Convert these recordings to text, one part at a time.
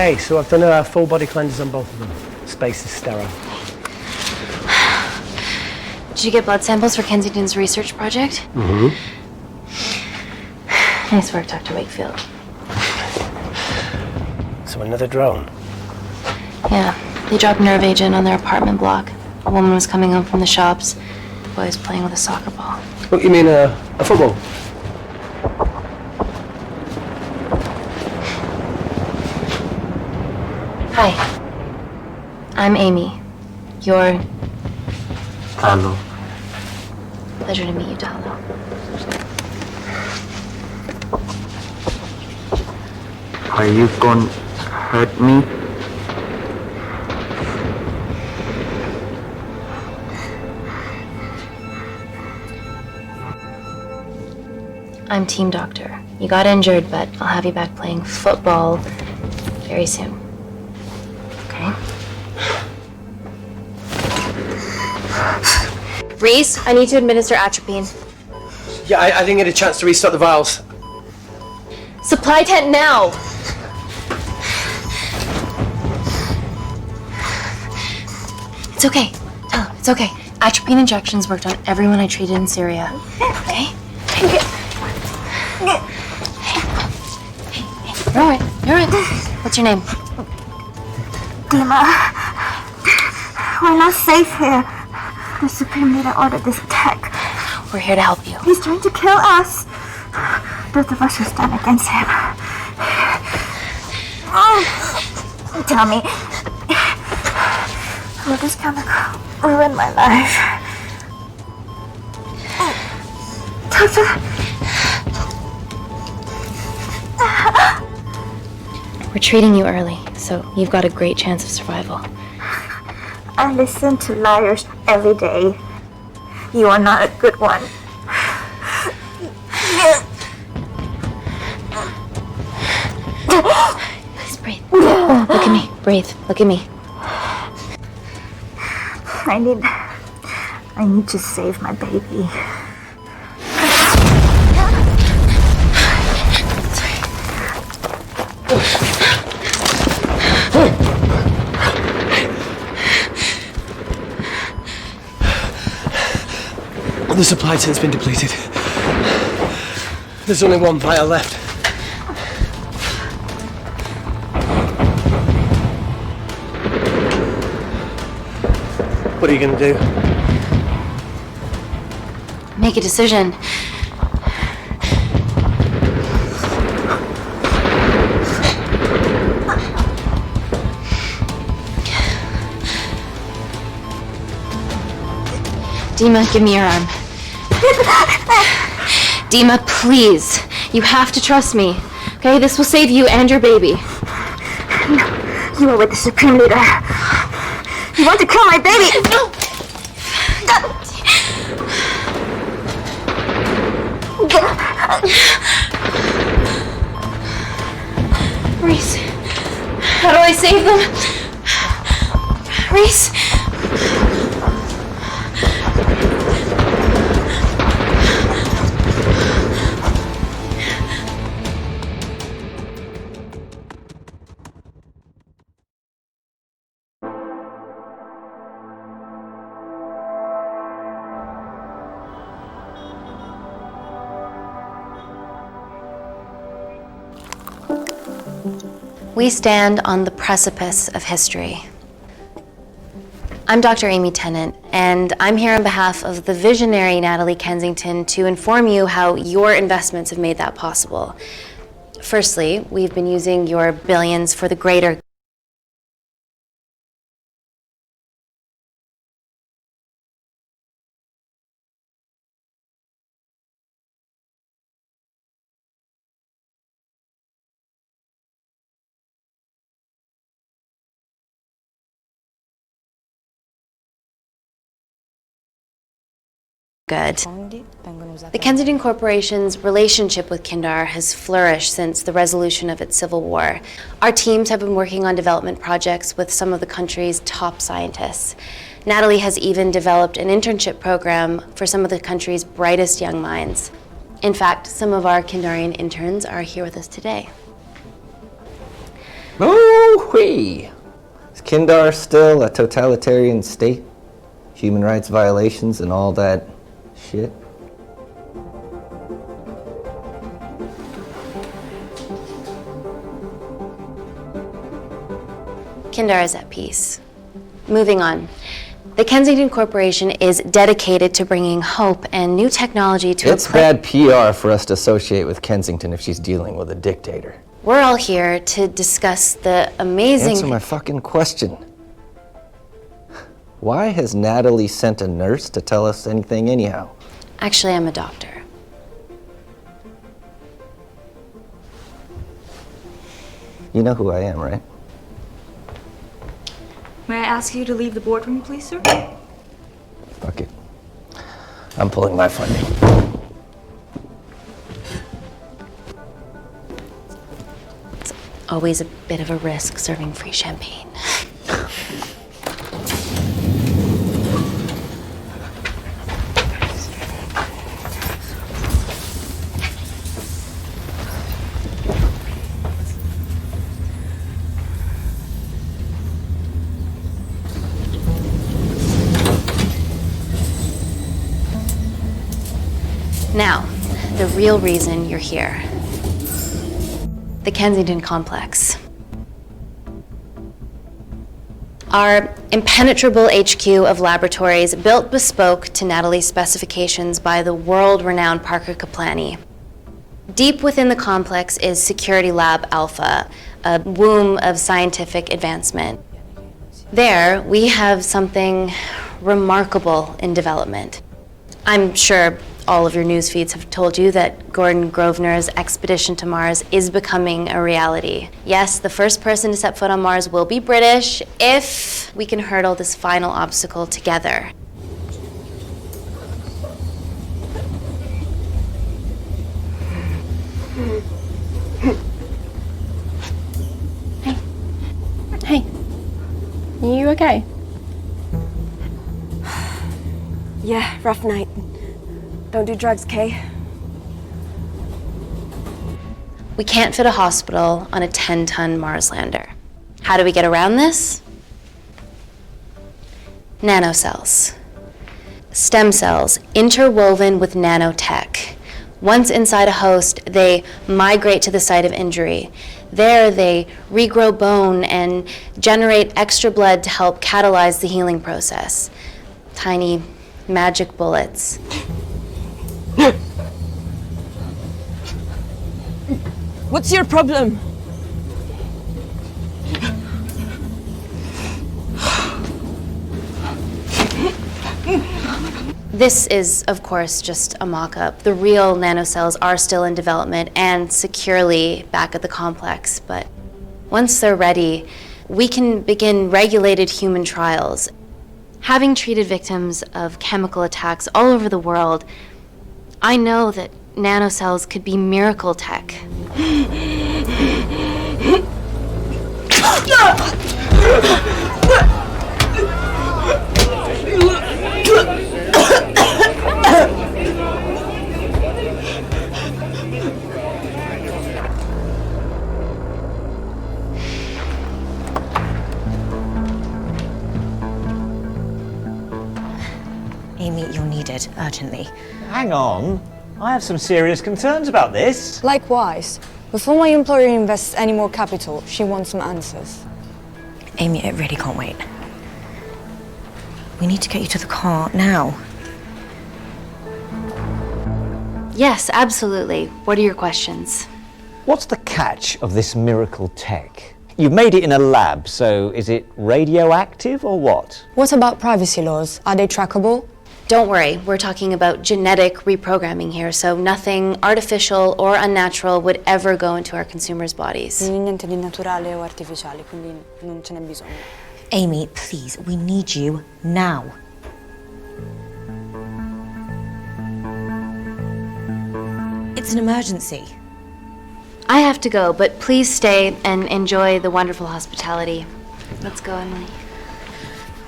Okay, so I've done a full body cleanse on both of them. Space is sterile. Did you get blood samples for Kensington's research project? Mm-hmm. Nice work, Dr. Wakefield. So another drone? Yeah, they dropped nerve agent on their apartment block. A woman was coming home from the shops. The boy was playing with a soccer ball. What, you mean a football? Hi. I'm Amy. You're... Hello. Pleasure to meet you, Talo. Are you gonna hurt me? I'm team doctor. You got injured, but I'll have you back playing football very soon. Okay? Reese, I need to administer atropine. Yeah, I didn't get a chance to restock the vials. Supply tent now! It's okay. Tell him, it's okay. Atropine injections worked on everyone I treated in Syria. Okay? Hey. You're alright. You're alright. What's your name? Dima, we're not safe here. The Supreme Leader ordered this attack. We're here to help you. He's trying to kill us. Both of us will stand against him. Tell me, will this chemical ruin my life? Doctor? We're treating you early, so you've got a great chance of survival. I listen to liars every day. You are not a good one. Please breathe. Look at me. Breathe. Look at me. I need to save my baby. The supply tent's been depleted. There's only one vial left. What are you gonna do? Make a decision. Dima, give me your arm. Dima, please. You have to trust me. Okay? This will save you and your baby. You are with the Supreme Leader. You want to kill my baby? No! Reese, how do I save them? Reese? We stand on the precipice of history. I'm Dr. Amy Tennant, and I'm here on behalf of the visionary Natalie Kensington to inform you how your investments have made that possible. Firstly, we've been using your billions for the greater good. The Kensington Corporation's relationship with Kindar has flourished since the resolution of its civil war. Our teams have been working on development projects with some of the country's top scientists. Natalie has even developed an internship program for some of the country's brightest young minds. In fact, some of our Kindarian interns are here with us today. Oh, Woo-wee! Is Kindar still a totalitarian state? Human rights violations and all that shit? Kindar is at peace. Moving on. The Kensington Corporation is dedicated to bringing hope and new technology to It's bad PR for us to associate with Kensington if she's dealing with a dictator. We're all here to discuss the amazing... Answer my fucking question. Why has Natalie sent a nurse to tell us anything anyhow? Actually, I'm a doctor. You know who I am, right? May I ask you to leave the boardroom, please, sir? Fuck it. I'm pulling my funding. It's always a bit of a risk serving free champagne. Now, the real reason you're here. The Kensington Complex. Our impenetrable HQ of laboratories built bespoke to Natalie's specifications by the world-renowned Parker Kaplani. Deep within the complex is Security Lab Alpha, a womb of scientific advancement. There, we have something remarkable in development. I'm sure all of your news feeds have told you that Gordon Grosvenor's expedition to Mars is becoming a reality. Yes, the first person to set foot on Mars will be British if we can hurdle this final obstacle together. Hey. Are you okay? Yeah, rough night. Don't do drugs, Kay. We can't fit a hospital on a 10-ton Mars lander. How do we get around this? Nanocells. Stem cells interwoven with nanotech. Once inside a host, they migrate to the site of injury. There, they regrow bone and generate extra blood to help catalyze the healing process. Tiny magic bullets. What's your problem? This is, of course, just a mock-up. The real nanocells are still in development and securely back at the complex, but once they're ready, we can begin regulated human trials. Having treated victims of chemical attacks all over the world, I know that nanocells could be miracle tech. Amy, you're needed urgently. Hang on. I have some serious concerns about this. Likewise. Before my employer invests any more capital, she wants some answers. Amy, it really can't wait. We need to get you to the car now. Yes, absolutely. What are your questions? What's the catch of this miracle tech? You've made it in a lab, so is it radioactive or what? What about privacy laws? Are they trackable? Don't worry, we're talking about genetic reprogramming here, so nothing artificial or unnatural would ever go into our consumers' bodies. Niente di naturale o artificiale, quindi non ce n'è bisogno. Amy, please, we need you now. It's an emergency. I have to go, but please stay and enjoy the wonderful hospitality. Let's go, Emily.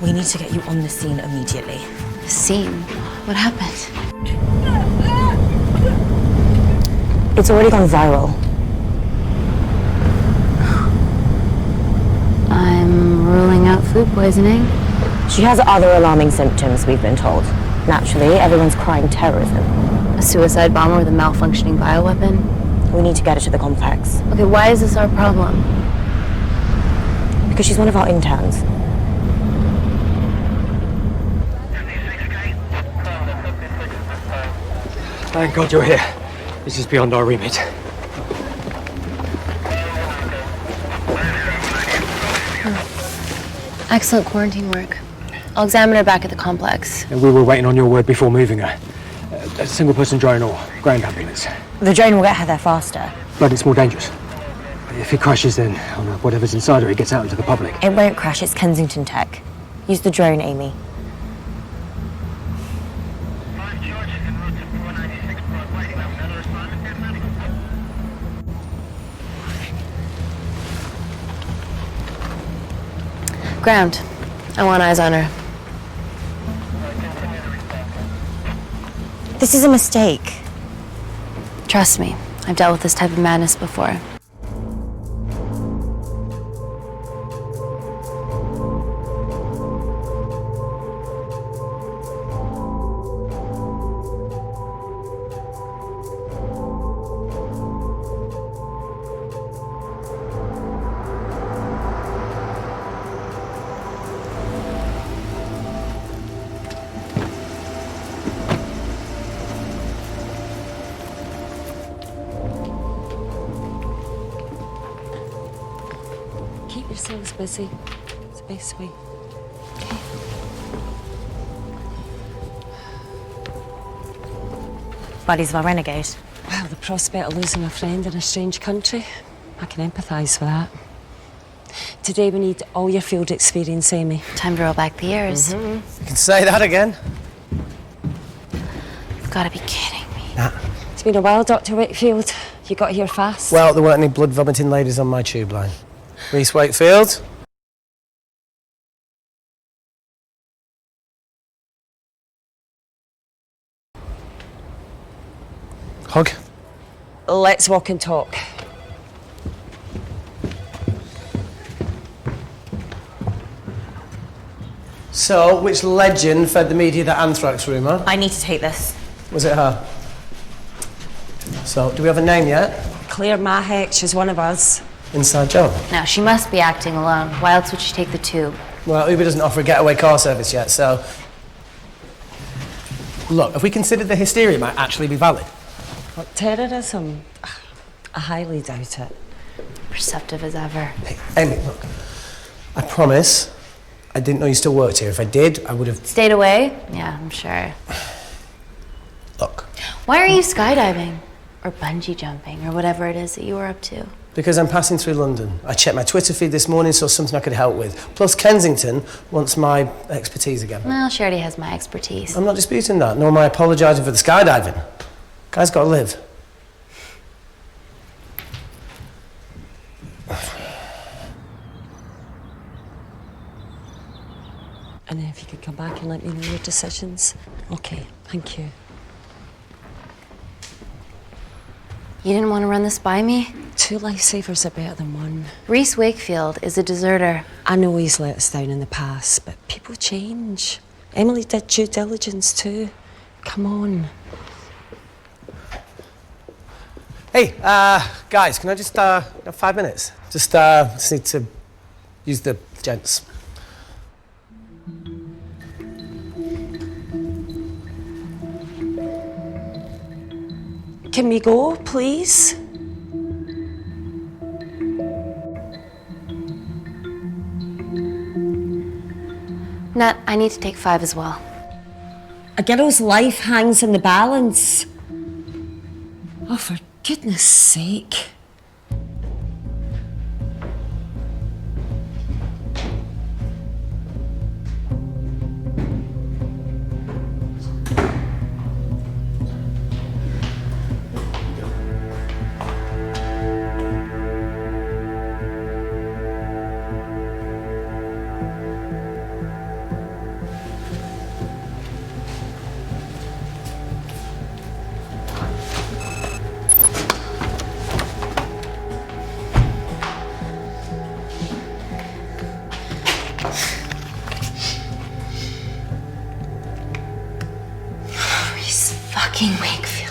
We need to get you on the scene immediately. The scene? What happened? It's already gone viral. ruling out food poisoning. She has other alarming symptoms, we've been told. Naturally, everyone's crying terrorism. A suicide bomber with a malfunctioning bioweapon? We need to get her to the complex. Okay, why is this our problem? Because she's one of our interns. Thank God you're here. This is beyond our remit. Excellent quarantine work. I'll examine her back at the complex. And we were waiting on your word before moving her. A single-person drone or ground ambulance. The drone will get her there faster. But it's more dangerous. If it crashes, then whatever's inside her, it gets out into the public. It won't crash, it's Kensington tech. Use the drone, Amy. Ground. I want eyes on her. This is a mistake. Trust me, I've dealt with this type of madness before. Keep yourselves busy. It's the best way. Buddies of our renegade. Well, the prospect of losing a friend in a strange country, I can empathise with that. Today we need all your field experience, Amy. Time to roll back the years. You can say that again. You've got to be kidding me. Nah. It's been a while, Dr. Wakefield. You got here fast. Well, there weren't any blood-vomiting ladies on my tube line. Reese Wakefield. Hug. Let's walk and talk. So, which legend fed the media that anthrax rumour? I need to take this. Was it her? So, do we have a name yet? Claire Mahek, she's one of us. Inside job. Now, she must be acting alone. Why else would she take the tube? Well, Uber doesn't offer a getaway car service yet, so... Look, if we consider the hysteria might actually be valid. Well, terrorism? I highly doubt it. Perceptive as ever. Hey, Amy, look. I promise I didn't know you still worked here. If I did, I would have... Stayed away? Yeah, I'm sure. Look. Why are you skydiving? Or bungee jumping, or whatever it is that you were up to? Because I'm passing through London. I checked my Twitter feed this morning, saw something I could help with. Plus, Kensington wants my expertise again. Well, she already has my expertise. I'm not disputing that, nor am I apologising for the skydiving. Guy's got to live. And then if you could come back and let me know your decisions. Okay, thank you. You didn't want to run this by me? 2 lifesavers are better than 1. Reese Wakefield is a deserter. I know he's let us down in the past, but people change. Emily did due diligence too. Come on. Hey, guys, can I just, have 5 minutes? Just need to use the gents. Can we go, please? Nat, I need to take 5 as well. A girl's life hangs in the balance. Oh, for goodness sake. Fucking Wakefield.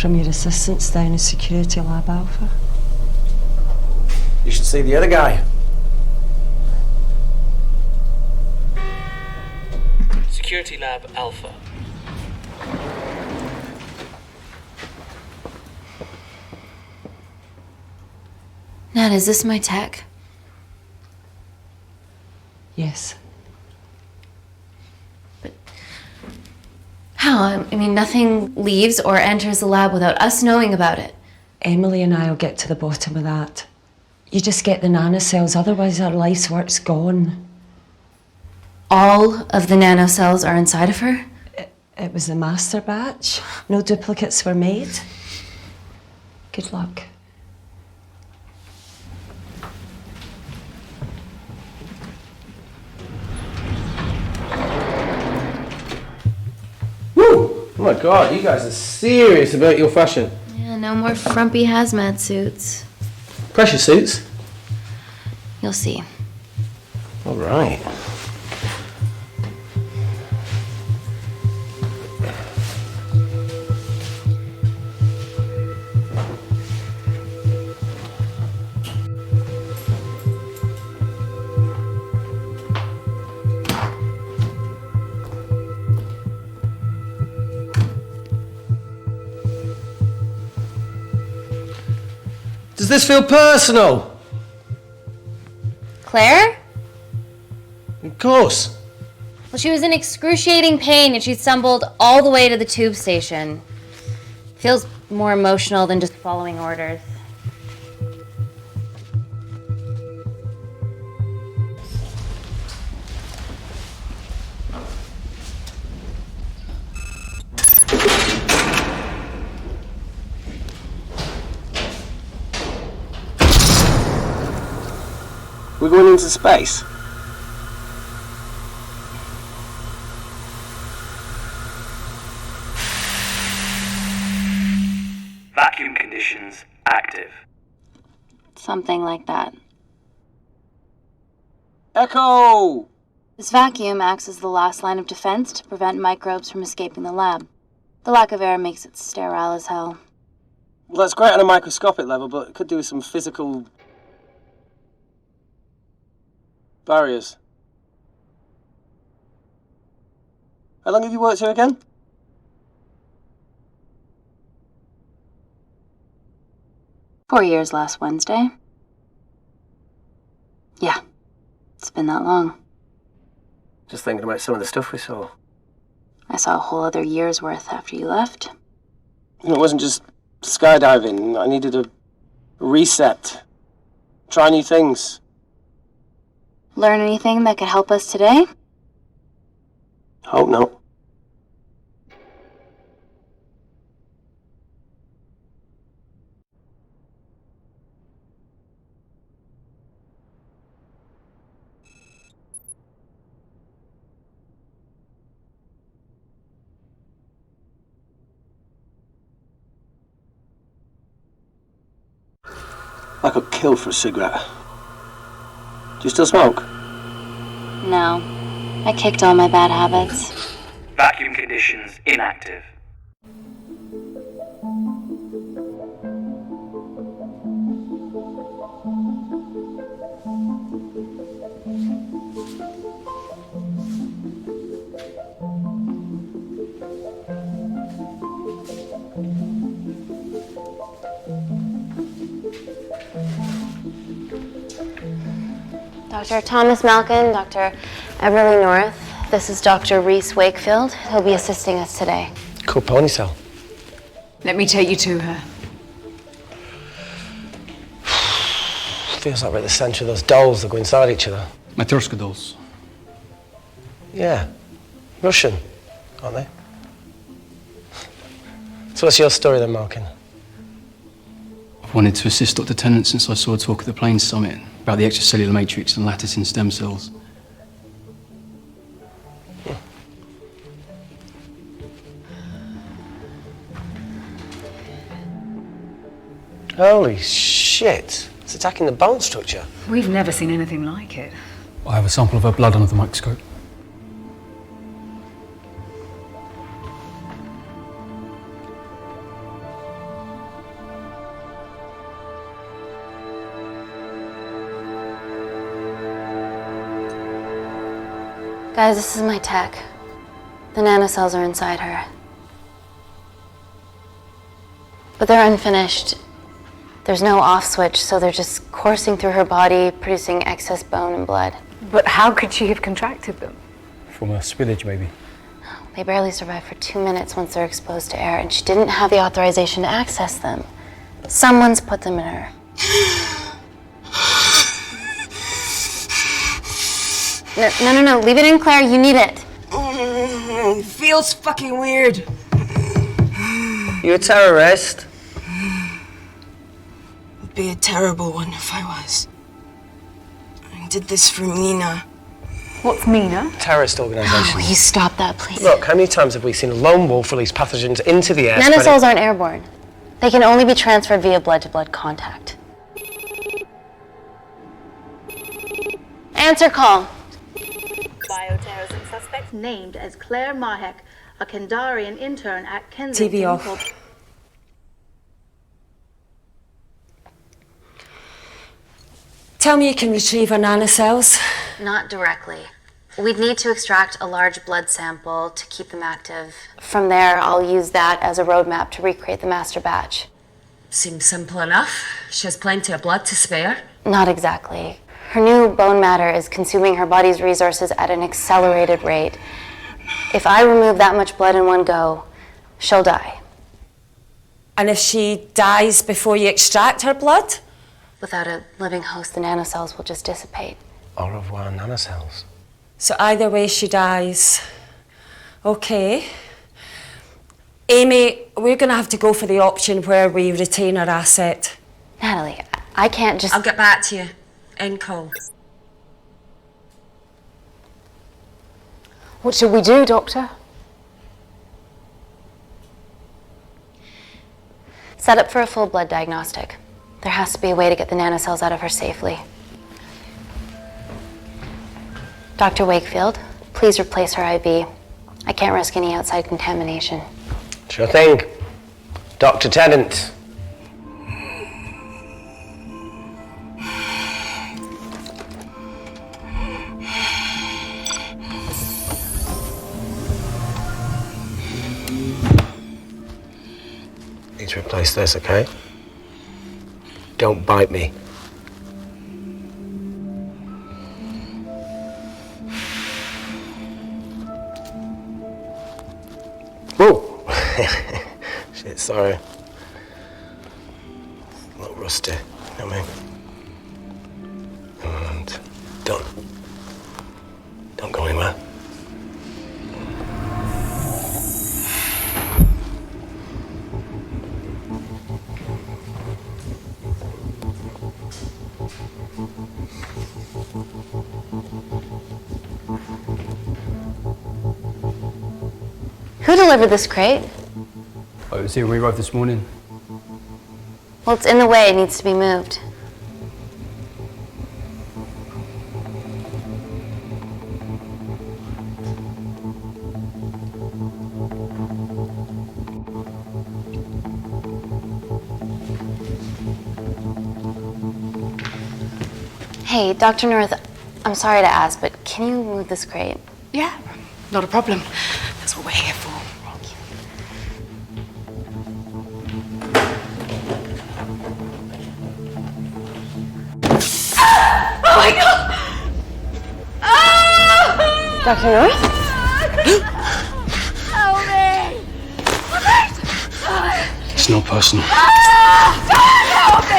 From your assistants down in Security Lab Alpha. You should see the other guy. Security Lab Alpha. Nat, is this my tech? Yes. How? I mean, nothing leaves or enters the lab without us knowing about it. Emily and I will get to the bottom of that. You just get the nanocells, otherwise our life's work's gone. All of the nanocells are inside of her? It was a master batch. No duplicates were made. Good luck. Oh my God, you guys are serious about your fashion. Yeah, no more frumpy hazmat suits. Pressure suits? You'll see. All right. Does this feel personal? Claire? Of course. Well, she was in excruciating pain and she stumbled all the way to the tube station. Feels more emotional than just following orders. We're going into space. Vacuum conditions active. Something like that. Echo! This vacuum acts as the last line of defense to prevent microbes from escaping the lab. The lack of air makes it sterile as hell. Well, that's great on a microscopic level, but it could do with some physical barriers. How long have you worked here again? "4 years last Wednesday." Yeah, it's been that long. Just thinking about some of the stuff we saw. I saw a whole other year's worth after you left. You know, it wasn't just skydiving. I needed a reset. Try new things. Learn anything that could help us today? Hope not. I could kill for a cigarette. Do you still smoke? No. I kicked all my bad habits. Vacuum conditions inactive. Dr. Thomas Malkin, Dr. Everly North. This is Dr. Reese Wakefield. He'll be assisting us today. Cool ponytail. Let me take you to her. Feels like we're at the centre of those dolls that go inside each other. Matryoshka dolls. Yeah. Russian, aren't they? So what's your story then, Malkin? I've wanted to assist Dr. Tennant since I saw a talk at the Plains Summit about the extracellular matrix and lattice in stem cells. Holy shit. It's attacking the bone structure. We've never seen anything like it. I have a sample of her blood under the microscope. Guys, this is my tech. The nanocells are inside her. But they're unfinished. There's no off switch, so they're just coursing through her body, producing excess bone and blood. But how could she have contracted them? From a spillage, maybe. They barely survive for 2 minutes once they're exposed to air, and she didn't have the authorization to access them. Someone's put them in her. No, leave it in, Claire, you need it. It feels fucking weird. You a terrorist? I'd be a terrible one if I was. I did this for Mina. What's Mina? Terrorist organisation. Will you stop that, please? Look, how many times have we seen a lone wolf release pathogens into the air? Nanocells aren't airborne. They can only be transferred via blood-to-blood contact. Answer call. Bioterrorism suspect named as Claire Mahek, a Kendarian intern at Kensington. TV off. Tell me you can retrieve her nanocells. Not directly. We'd need to extract a large blood sample to keep them active. From there, I'll use that as a roadmap to recreate the master batch. Seems simple enough. She has plenty of blood to spare. Not exactly. Her new bone matter is consuming her body's resources at an accelerated rate. If I remove that much blood in one go, she'll die. And if she dies before you extract her blood? Without a living host, the nanocells will just dissipate. Au revoir, nanocells. So either way she dies. Okay. Amy, we're going to have to go for the option where we retain our asset. Natalie, I can't just... I'll get back to you. End call. What should we do, Doctor? Set up for a full blood diagnostic. There has to be a way to get the nanocells out of her safely. Dr. Wakefield, please replace her IV. I can't risk any outside contamination. Sure thing. Dr. Tennant. Need to replace this, okay? Don't bite me. Whoa! Shit, sorry. A little rusty, you know what I mean? And don't go anywhere. Who delivered this crate? Oh, it was here when we arrived this morning. Well, it's in the way. It needs to be moved. Hey, Dr. North, I'm sorry to ask, but can you move this crate? Yeah, not a problem. That's what we're here for. Oh my God! Dr. North? Help me! It's not personal. Help me!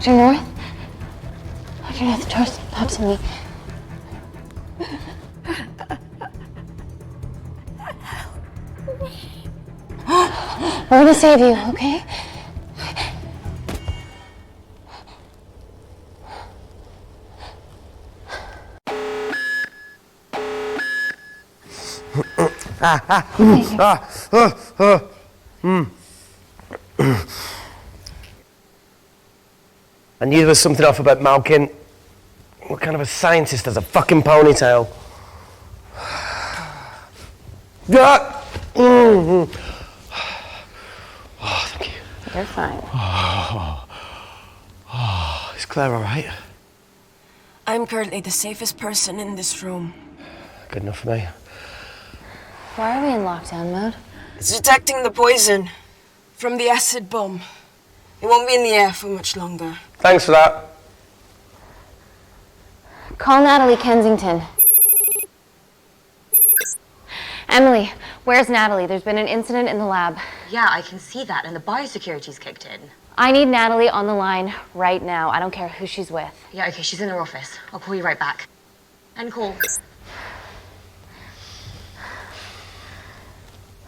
Dr. North? Dr. North, talk to me. We're gonna save you, okay? I knew there was something off about Malkin. What kind of a scientist has a fucking ponytail? Oh, thank you. You're fine. Is Claire all right? I'm currently the safest person in this room. Good enough for me. Why are we in lockdown mode? It's detecting the poison from the acid bomb. It won't be in the air for much longer. Thanks for that. Call Natalie Kensington. Emily, where's Natalie? There's been an incident in the lab. Yeah, I can see that, and the biosecurity's kicked in. I need Natalie on the line right now. I don't care who she's with. Yeah, okay, she's in her office. I'll call you right back. End call.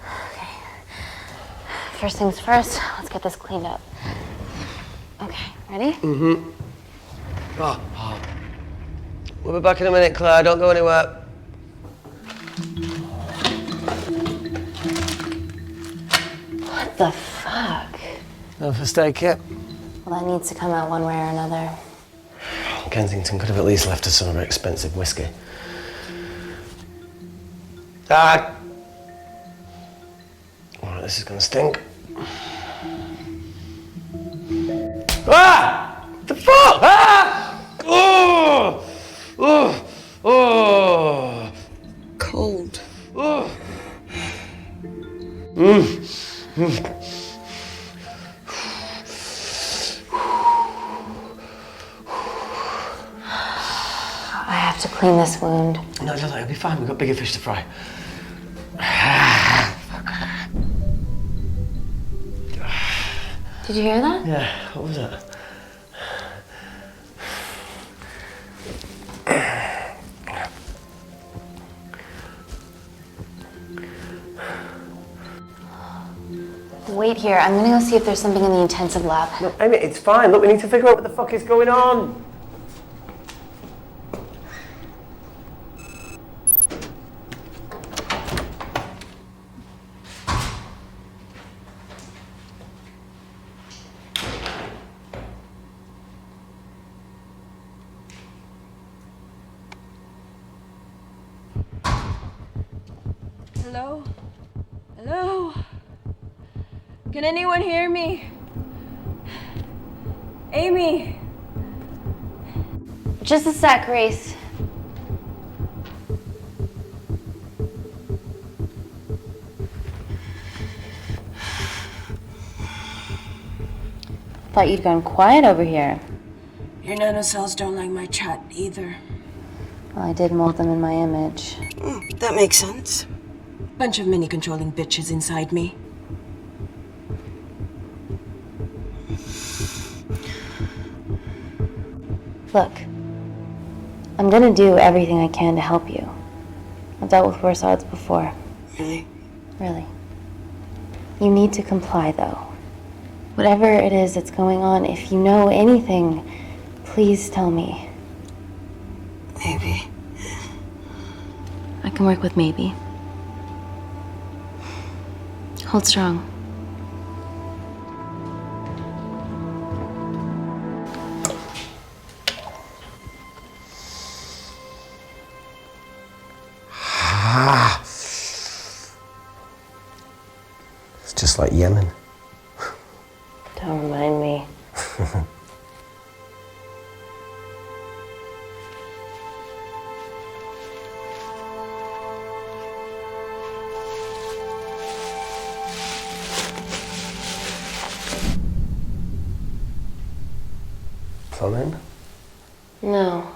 Okay. First things first, let's get this cleaned up. Okay, ready? Mm-hmm. Oh. We'll be back in a minute, Claire. Don't go anywhere. What the fuck? No first aid kit? Well, that needs to come out one way or another. Kensington could have at least left us some of her expensive whiskey. Alright, this is gonna stink. The fuck? Cold. I have to clean this wound. No, it'll be fine. We've got bigger fish to fry. Did you hear that? Yeah, what was that? Wait here. I'm gonna go see if there's something in the intensive lab. No, Amy, it's fine. Look, we need to figure out what the fuck is going on. Hello? Hello? Can anyone hear me? Amy? Just a sec, Grace. Thought you'd gone quiet over here. Your nanocells don't like my chat either. Well, I did mold them in my image. That makes sense. Bunch of mini-controlling bitches inside me. Look, I'm gonna do everything I can to help you. I've dealt with worse odds before. Really? Really. You need to comply, though. Whatever it is that's going on, if you know anything, please tell me. Maybe. I can work with maybe. Hold strong. It's just like Yemen. Don't remind me. Plumbing? No.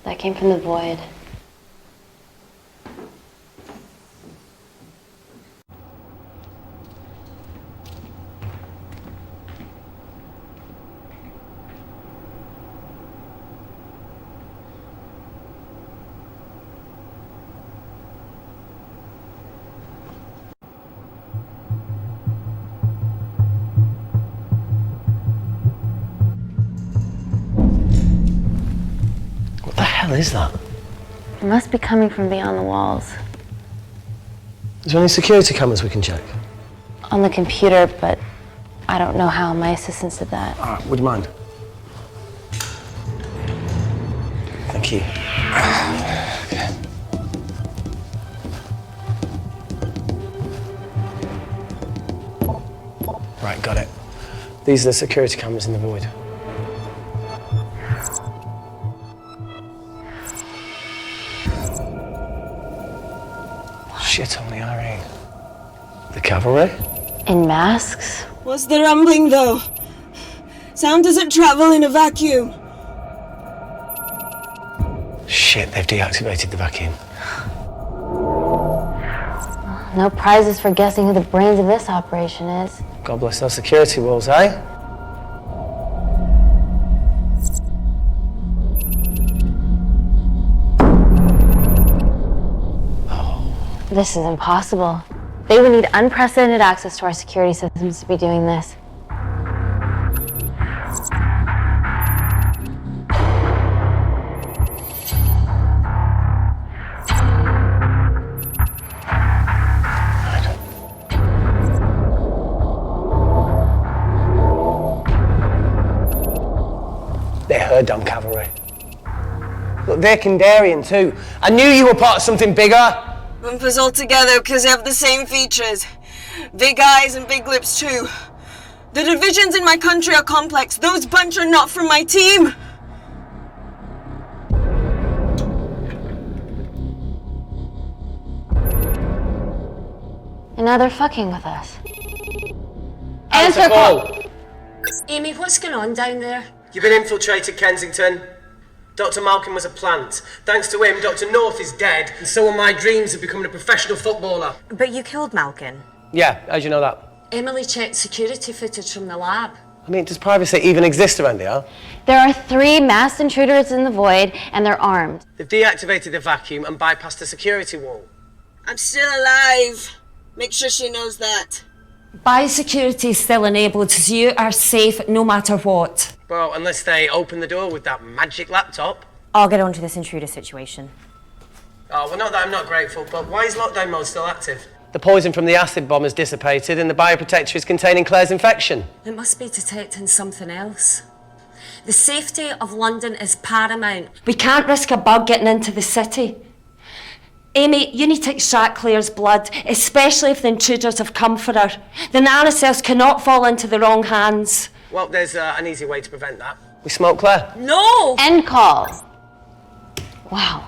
That came from the void. hell is that? It must be coming from beyond the walls. Is there any security cameras we can check? On the computer, but I don't know how. My assistants did that. All right, would you mind? Thank you. Okay. Right, got it. These are the security cameras in the void. Shit on the RE. The cavalry? In masks? What's the rumbling, though? Sound doesn't travel in a vacuum. Shit, they've deactivated the vacuum. No prizes for guessing who the brains of this operation is. God bless those security walls, eh? This is impossible. They would need unprecedented access to our security systems to be doing this. They're her damn cavalry. Look, they're Kandarian too. I knew you were part of something bigger. Lump us all together because they have the same features. Big eyes and big lips too. The divisions in my country are complex. Those bunch are not from my team. And now they're fucking with us. Answer call! Amy, what's going on down there? You've been infiltrated, Kensington. Dr. Malkin was a plant. Thanks to him, Dr. North is dead, and so are my dreams of becoming a professional footballer. But you killed Malkin. Yeah, how'd you know that? Emily checked security footage from the lab. I mean, does privacy even exist around here? There are 3 masked intruders in the void, and they're armed. They've deactivated the vacuum and bypassed the security wall. I'm still alive. Make sure she knows that. Biosecurity is still enabled, so you are safe no matter what. Well, unless they open the door with that magic laptop. I'll get onto this intruder situation. Oh, well, not that I'm not grateful, but why is lockdown mode still active? The poison from the acid bomb has dissipated and the bioprotector is containing Claire's infection. It must be detecting something else. The safety of London is paramount. We can't risk a bug getting into the city. Amy, you need to extract Claire's blood, especially if the intruders have come for her. The nanocells cannot fall into the wrong hands. Well, there's an easy way to prevent that. We smoke Claire. No! End call. Wow.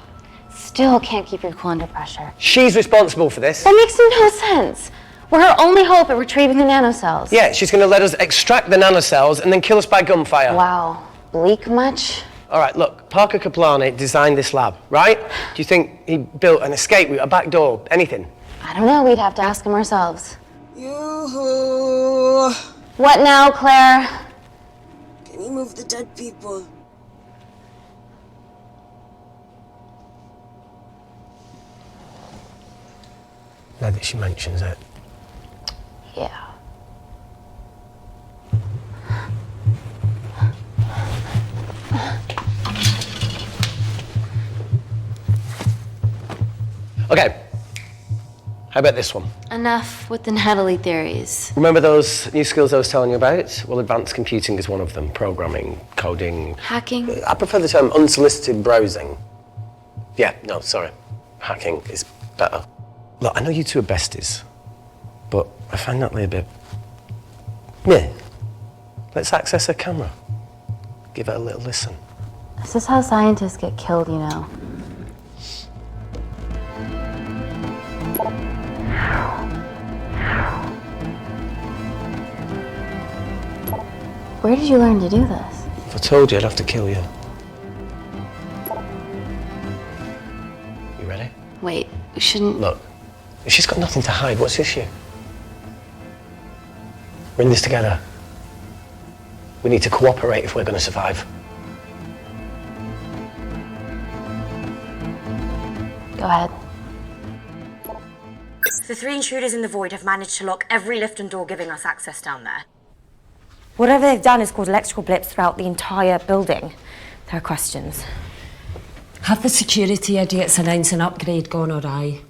Still can't keep your cool under pressure. She's responsible for this. That makes no sense. We're her only hope at retrieving the nanocells. Yeah, she's going to let us extract the nanocells and then kill us by gunfire. Wow. Bleak much? All right, look, Parker Kaplani designed this lab, right? Do you think he built an escape route, a back door, anything? I don't know. We'd have to ask him ourselves. Yoo-hoo. What now, Claire? Can you move the dead people? Now that she mentions it. Yeah. Okay. How about this one? Enough with the Natalie theories. Remember those new skills I was telling you about? Well, advanced computing is one of them. Programming, coding. Hacking? I prefer the term unsolicited browsing. Yeah, no, sorry. Hacking is better. Look, I know you two are besties, but I find Natalie a bit... meh. Let's access her camera. Give it a little listen. This is how scientists get killed, you know. Where did you learn to do this? If I told you, I'd have to kill you. You ready? Wait, we shouldn't... Look, if she's got nothing to hide, what's the issue? We're in this together. We need to cooperate if we're going to survive. Go ahead. The 3 intruders in the void have managed to lock every lift and door giving us access down there. Whatever they've done has caused electrical blips throughout the entire building. There are questions. Have the security idiots announce an upgrade gone awry?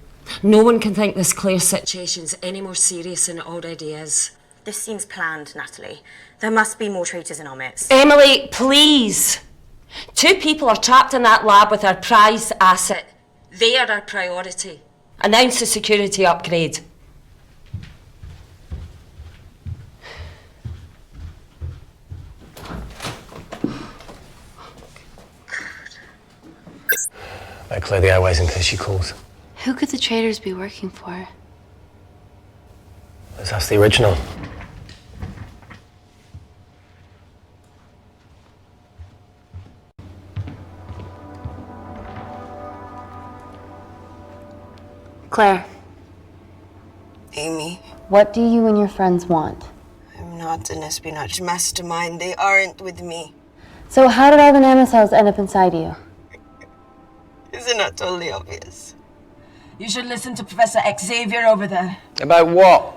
No one can think this Claire situation's any more serious than it already is. This seems planned, Natalie. There must be more traitors in our midst. Emily, please! 2 people are trapped in that lab with our prized asset. They are our priority. Announce the security upgrade. Better clear the airways in case she calls. Who could the traitors be working for? Let's ask the original. Claire, Amy, what do you and your friends want? I'm not an espionage mastermind. They aren't with me. So how did all the nanocells end up inside you? Isn't that totally obvious? You should listen to Professor Xavier over there. About what?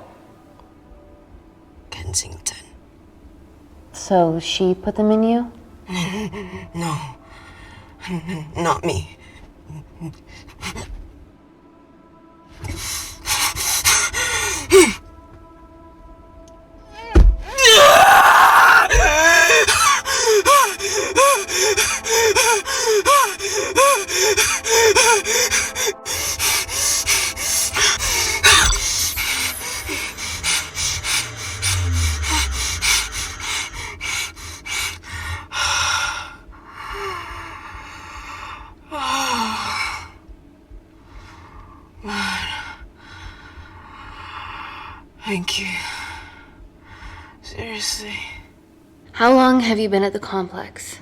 Kensington. So she put them in you? No. Not me. Thank you. Seriously. How long have you been at the complex?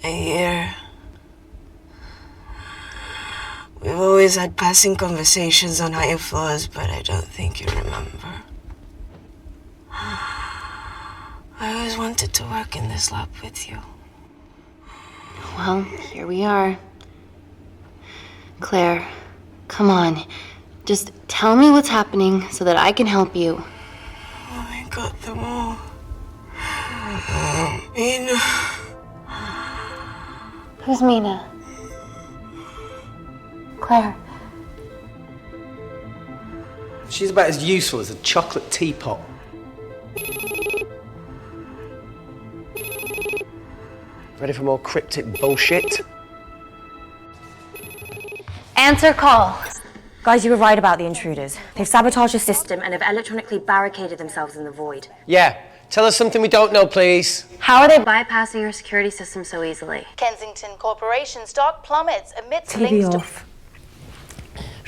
A year. We've always had passing conversations on higher floors, but I don't think you remember. I always wanted to work in this lab with you. Well, here we are. Claire, come on. Just tell me what's happening so that I can help you. I got them all. Mina. Who's Mina? Claire. She's about as useful as a chocolate teapot. Ready for more cryptic bullshit? Answer call. Guys, you were right about the intruders. They've sabotaged the system and have electronically barricaded themselves in the void. Yeah. Tell us something we don't know, please. How are they bypassing your security system so easily? Kensington Corporation stock plummets amidst TV links to... off.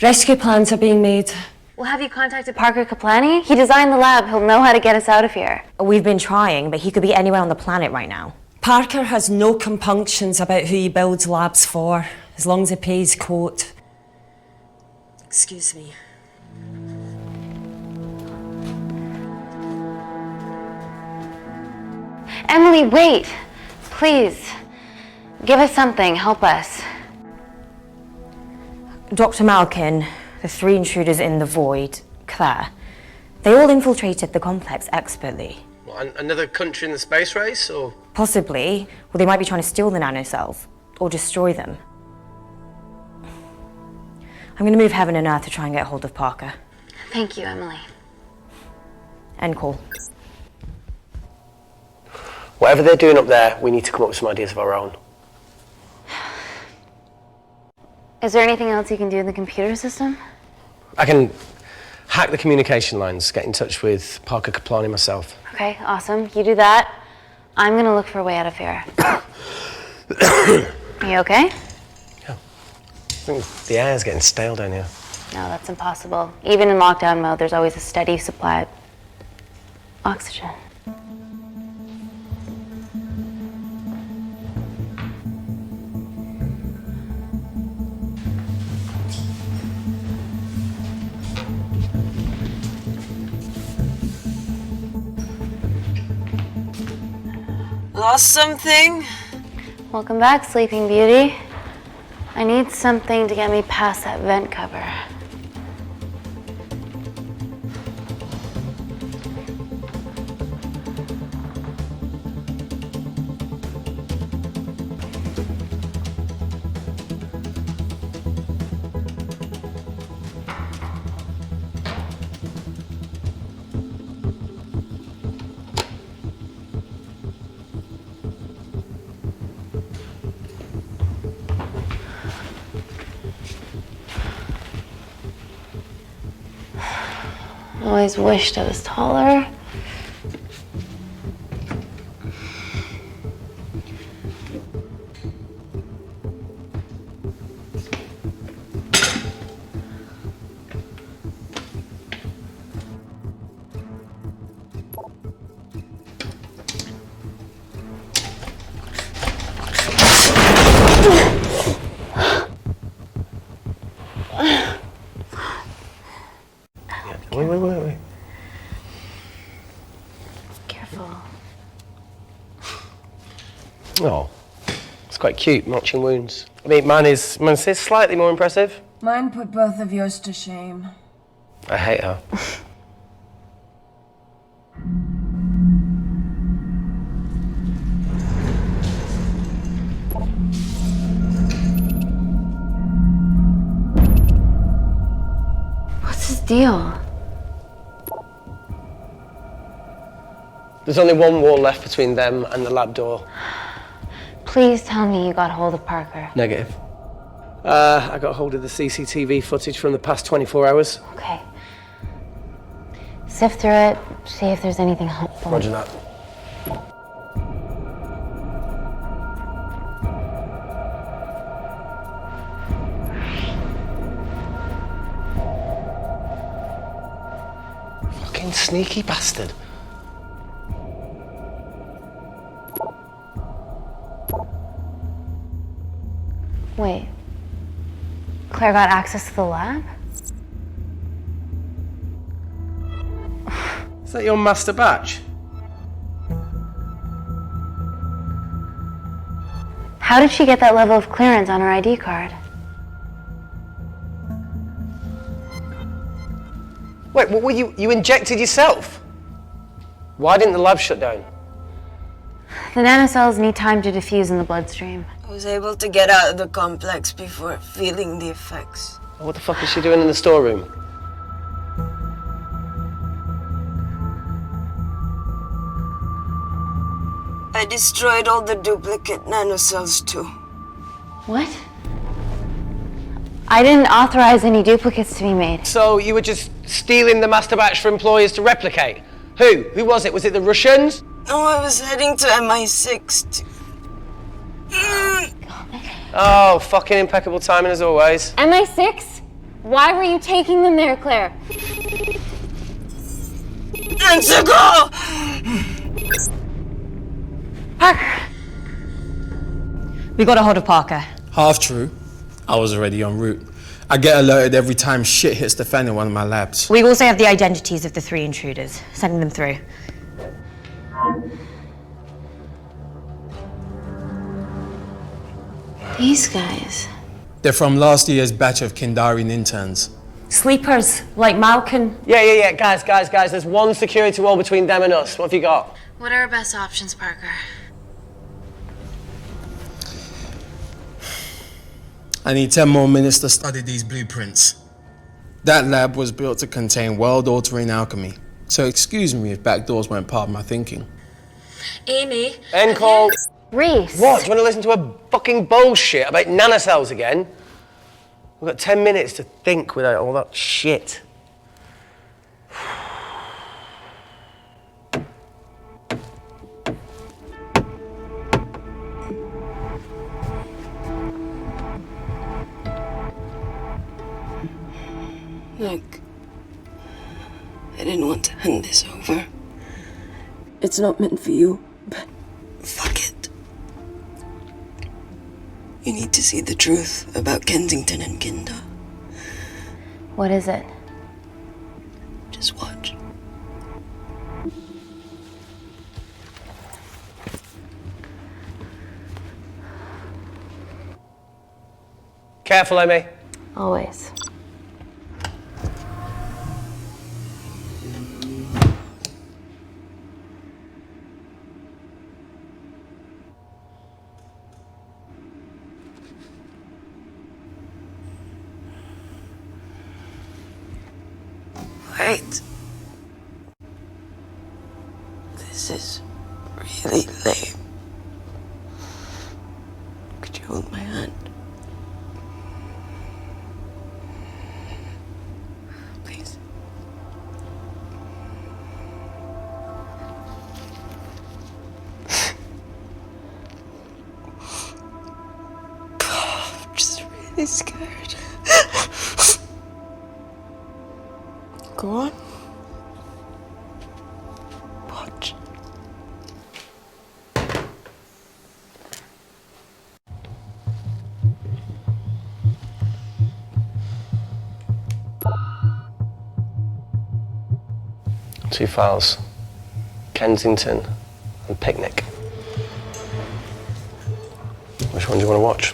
Rescue plans are being made. Well, have you contacted Parker Kaplani? He designed the lab. He'll know how to get us out of here. We've been trying, but he could be anywhere on the planet right now. Parker has no compunctions about who he builds labs for, as long as he pays court. Excuse me. Emily, wait. Please. Give us something. Help us. Dr. Malkin, the 3 intruders in the void, Claire, they all infiltrated the complex expertly. What, another country in the space race, or? Possibly. Well, they might be trying to steal the nanocells, or destroy them. I'm going to move heaven and earth to try and get hold of Parker. Thank you, Emily. End call. Whatever they're doing up there, we need to come up with some ideas of our own. Is there anything else you can do in the computer system? I can hack the communication lines, get in touch with Parker Kaplani myself. Okay, awesome. You do that. I'm gonna look for a way out of here. Are you okay? Yeah. I think the air's getting stale down here. No, that's impossible. Even in lockdown mode, there's always a steady supply of oxygen. Lost something? Welcome back, Sleeping Beauty. I need something to get me past that vent cover. Always wished I was taller. Wait. Careful. Oh, it's quite cute, matching wounds. I mean, mine is slightly more impressive. Mine put both of yours to shame. I hate her. What's his deal? There's only one wall left between them and the lab door. Please tell me you got hold of Parker. Negative. I got hold of the CCTV footage from the past 24 hours. Okay. Sift through it, see if there's anything helpful. Roger that. Fucking sneaky bastard. Wait. Claire got access to the lab? Is that your master batch? How did she get that level of clearance on her ID card? Wait, what were you injected yourself? Why didn't the lab shut down? The nanocells need time to diffuse in the bloodstream. I was able to get out of the complex before feeling the effects. What the fuck is she doing in the storeroom? I destroyed all the duplicate nanocells too. What? I didn't authorize any duplicates to be made. So you were just stealing the master batch for employers to replicate? Who? Who was it? Was it the Russians? No, I was heading to MI6 Oh, fucking impeccable timing as always. MI6? Why were you taking them there, Claire? Let's go! Parker! We got a hold of Parker. Half true. I was already en route. I get alerted every time shit hits the fan in one of my labs. We also have the identities of the 3 intruders. Sending them through. These guys. They're from last year's batch of Kindarian interns. Sleepers, like Malkin. Yeah. Guys. There's one security wall between them and us. What have you got? What are our best options, Parker? I need 10 more minutes to study these blueprints. That lab was built to contain world-altering alchemy. So excuse me if backdoors weren't part of my thinking. Amy. End call. Reese. What? Do you want to listen to a fucking bullshit about nanocells again? We've got 10 minutes to think without all that shit. Look, I didn't want to hand this over. It's not meant for you, but fuck it. You need to see the truth about Kensington and Kinder. What is it? Just watch. Careful, Amy. Always. Wait. This is really lame. Could you hold my hand? Please. really scared. Go on. Watch. Two files. Kensington and Picnic. Which one do you want to watch?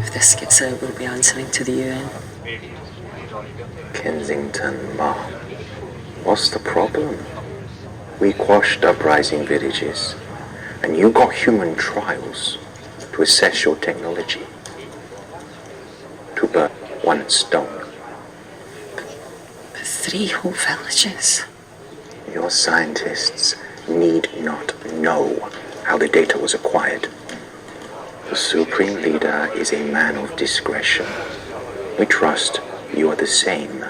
If this gets out, we'll be answering to the UN. Kensington, Ma. What's the problem? We quashed uprising villages, and you got human trials to assess your technology. To burn one stone. 3 whole villages. Your scientists need not know how the data was acquired. The Supreme Leader is a man of discretion. We trust you are the same.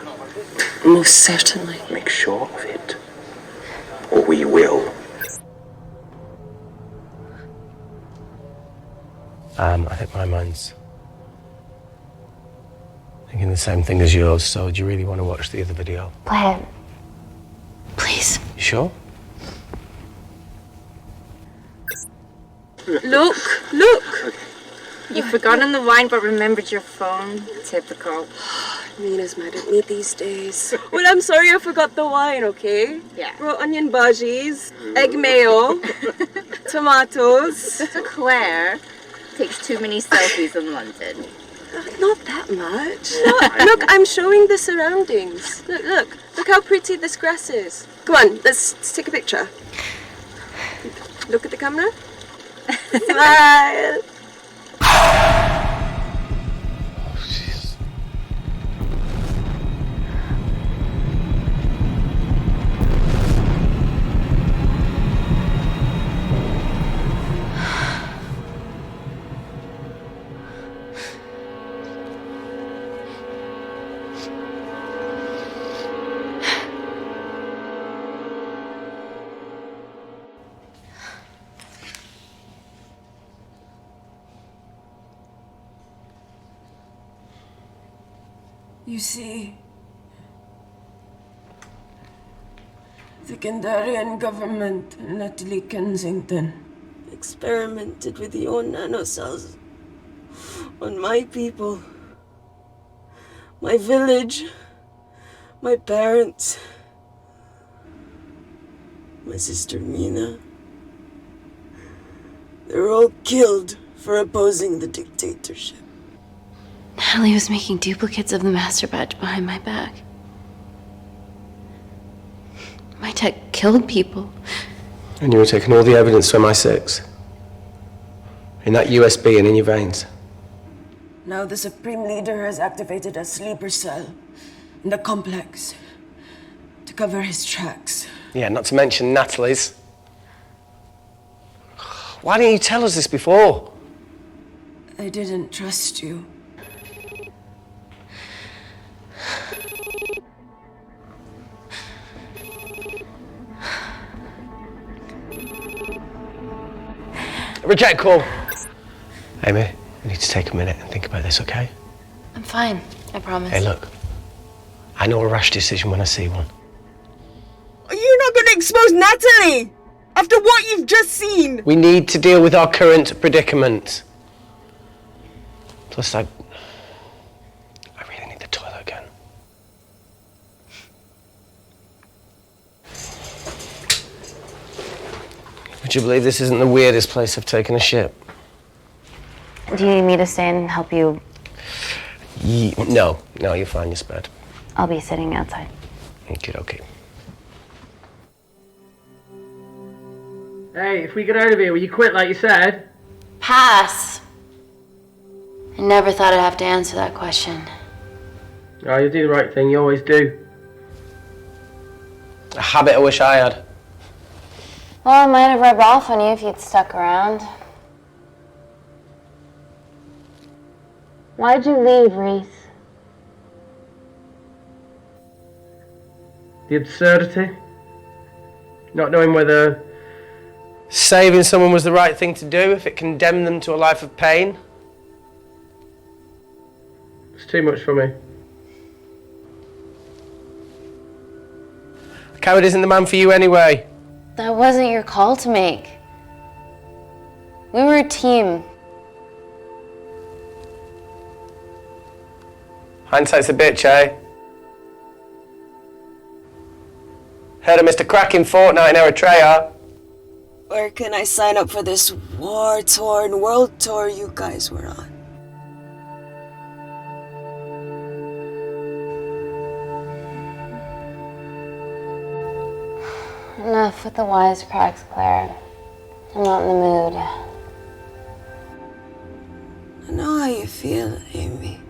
Most certainly. Make sure of it, or we will. I think my mind's thinking the same thing as yours, so do you really want to watch the other video? Play it. Please. You sure? Look, look! You've forgotten the wine but remembered your phone. Typical. Mina's mad at me these days. Well, I'm sorry I forgot the wine, okay? Yeah. Raw onion bhajis, egg mayo, tomatoes. Claire takes too many selfies in London. Not that much. Look, I'm showing the surroundings. Look how pretty this grass is. Come on, let's take a picture. Look at the camera. Smile. You see, the Kandarian government and Natalie Kensington experimented with your nanocells on my people, my village, my parents, my sister Mina. They were all killed for opposing the dictatorship. Natalie was making duplicates of the master badge behind my back. My tech killed people. And you were taking all the evidence from MI6? In that USB and in your veins? Now the Supreme Leader has activated a sleeper cell in the complex to cover his tracks. Yeah, not to mention Natalie's. Why didn't you tell us this before? I didn't trust you. Reject call. Amy, we need to take a minute and think about this, okay? I'm fine, I promise. Hey, look. I know a rash decision when I see one. Are you not going to expose Natalie? After what you've just seen? We need to deal with our current predicament. Plus, I really need the toilet again. Would you believe this isn't the weirdest place I've taken a ship? Do you need me to stay and help you? No, you're fine, you're spared. I'll be sitting outside. Okay. Hey, if we get out of here, will you quit like you said? Pass. I never thought I'd have to answer that question. Oh, you do the right thing, you always do. A habit I wish I had. Well, I might have rubbed off on you if you'd stuck around. Why'd you leave, Reese? The absurdity. Not knowing whether saving someone was the right thing to do if it condemned them to a life of pain. it's too much for me. A coward isn't the man for you anyway. That wasn't your call to make. We were a team. Hindsight's a bitch, eh? Heard of Mr. Cracking Fortnite in Eritrea. Where can I sign up for this war-torn world tour you guys were on? Enough with the wisecracks, Claire. I'm not in the mood. I know how you feel, Amy.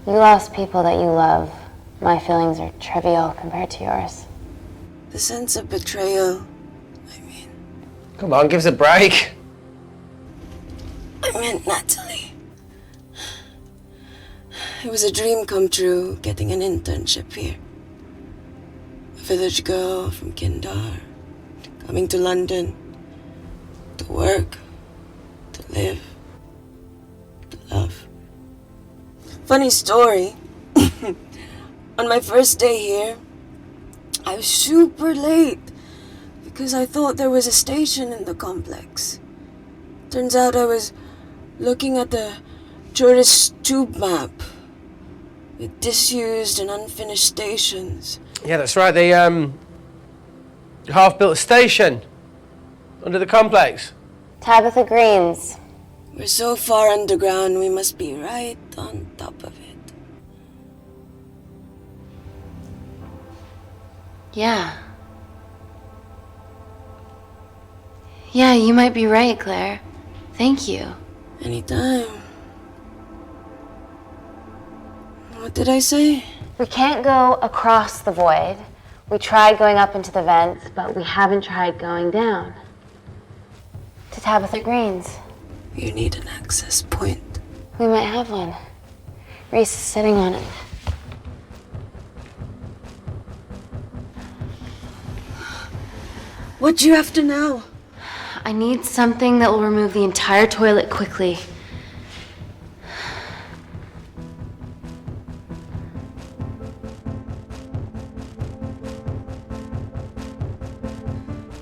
You lost people that you love. My feelings are trivial compared to yours. The sense of betrayal. Come on, give us a break. I meant Natalie. It was a dream come true, getting an internship here. A village girl from Kindar, coming to London, to work, to live, to love. Funny story. On my first day here, I was super late because I thought there was a station in the complex. Turns out I was looking at the tourist tube map with disused and unfinished stations. Yeah, that's right. They half-built station under the complex. Tabitha Greens. We're so far underground, we must be right on top of it. Yeah. Yeah, you might be right, Claire. Thank you. Anytime. What did I say? We can't go across the void. We tried going up into the vents, but we haven't tried going down. To Tabitha Greens. You need an access point. We might have one. Reese is sitting on it. What do you have to know? I need something that will remove the entire toilet quickly.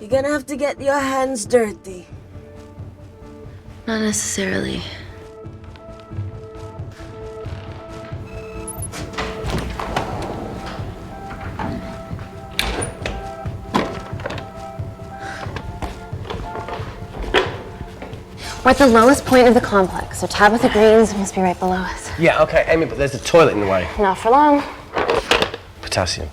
You're gonna have to get your hands dirty. Not necessarily. We're at the lowest point of the complex, so Tabitha Greens must be right below us. Yeah, okay, Amy, but there's a toilet in the way. Not for long. Potassium.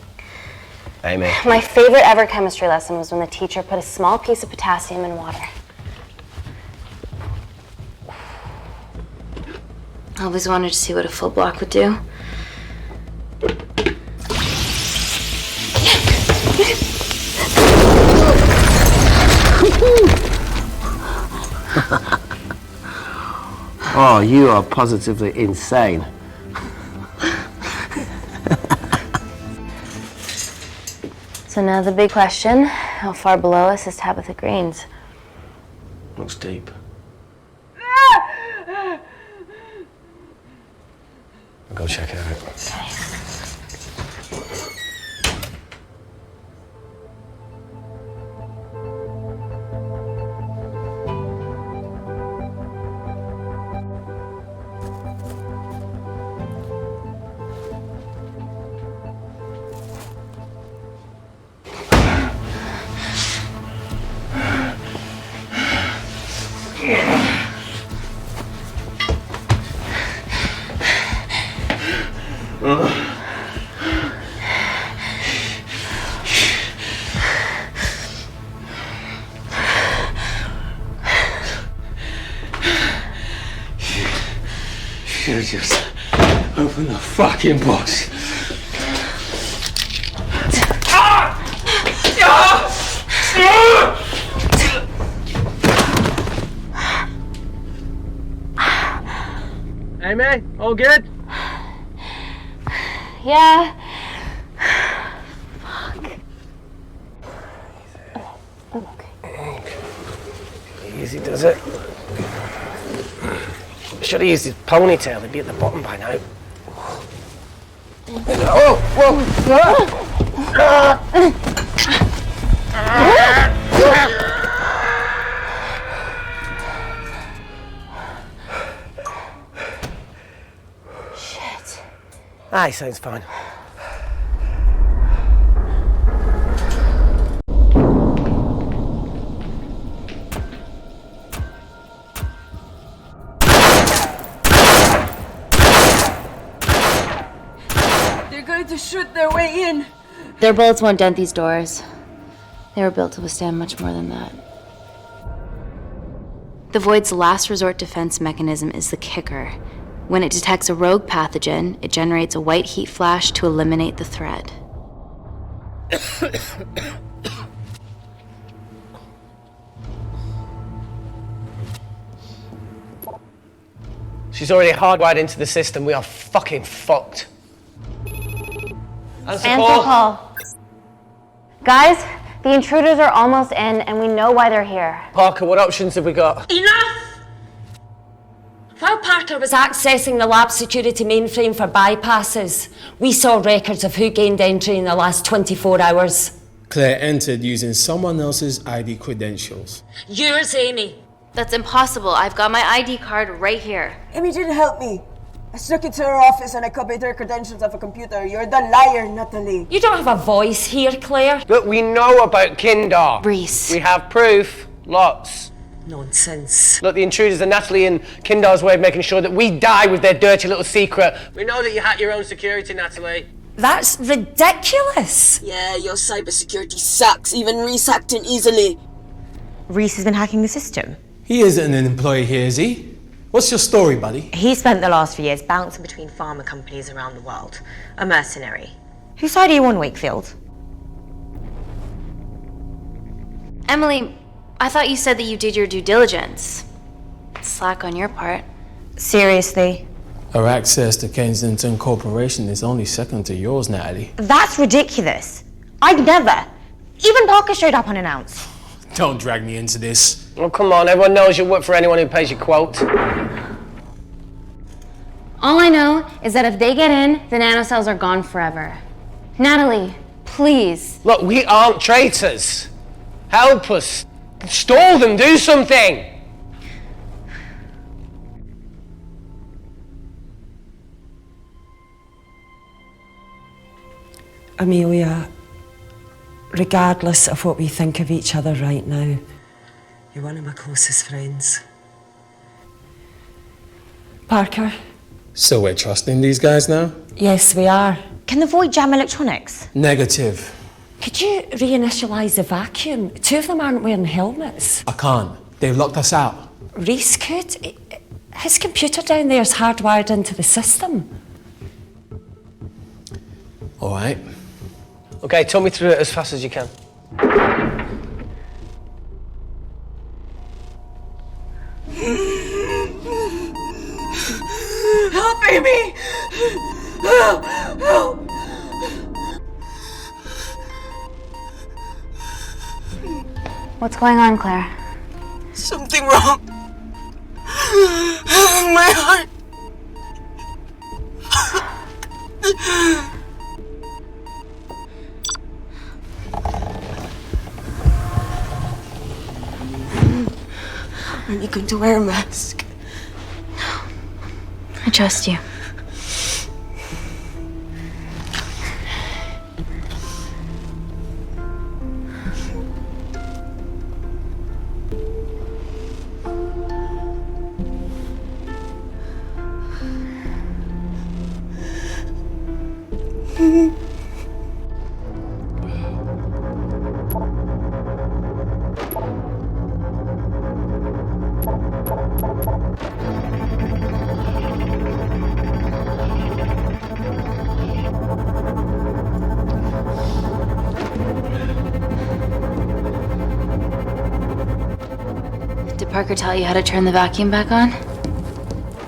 Amy. My favorite ever chemistry lesson was when the teacher put a small piece of potassium in water. I always wanted to see what a full block would do. Oh, you are positively insane. So now the big question, how far below us is Tabitha Greens? Looks deep. I'll go check it out. Should've just opened the fucking box. Amy, all good? Yeah. Easy does it. Should have used his ponytail, he'd be at the bottom by now. Oh, whoa! Shit. Aye, sounds fine. They're going to shoot their way in. Their bullets won't dent these doors. They were built to withstand much more than that. The Void's last resort defense mechanism is the kicker. When it detects a rogue pathogen, it generates a white heat flash to eliminate the threat. She's already hardwired into the system. We are fucking fucked. Answer call. Guys, the intruders are almost in, and we know why they're here. Parker, what options have we got? Enough! While Parker was accessing the lab security mainframe for bypasses, we saw records of who gained entry in the last 24 hours. Claire entered using someone else's ID credentials. Yours, Amy. That's impossible. I've got my ID card right here. Amy didn't help me. I snuck into her office and I copied her credentials off a computer. You're the liar, Natalie. You don't have a voice here, Claire. Look, we know about Kindar. Reese. We have proof. Lots. Nonsense. Look, the intruders are Natalie and Kindar's way of making sure that we die with their dirty little secret. We know that you hack your own security, Natalie. That's ridiculous. Yeah, your cybersecurity sucks. Even Reese hacked in easily. Reese has been hacking the system. He isn't an employee here, is he? What's your story, buddy? He spent the last few years bouncing between pharma companies around the world. A mercenary. Whose side are you on, Wakefield? Emily, I thought you said that you did your due diligence. Slack on your part. Seriously? Our access to Kensington Corporation is only second to yours, Natalie. That's ridiculous. I'd never. Even Parker showed up unannounced. Don't drag me into this. Oh, come on. Everyone knows you work for anyone who pays your quote. All I know is that if they get in, the nanocells are gone forever. Natalie, please. Look, we aren't traitors. Help us. Stall them. Do something. Amelia, regardless of what we think of each other right now, you're one of my closest friends. Parker? So we're trusting these guys now? Yes, we are. Can the Void jam electronics? Negative. Could you reinitialize the vacuum? Two of them aren't wearing helmets. I can't. They've locked us out. Reese could. His computer down there is hardwired into the system. All right. Okay, talk me through it as fast as you can. Help, Amy! Help! Help! What's going on, Claire? Something wrong. My heart. Are you going to wear a mask? I trust you. Did Parker tell you how to turn the vacuum back on?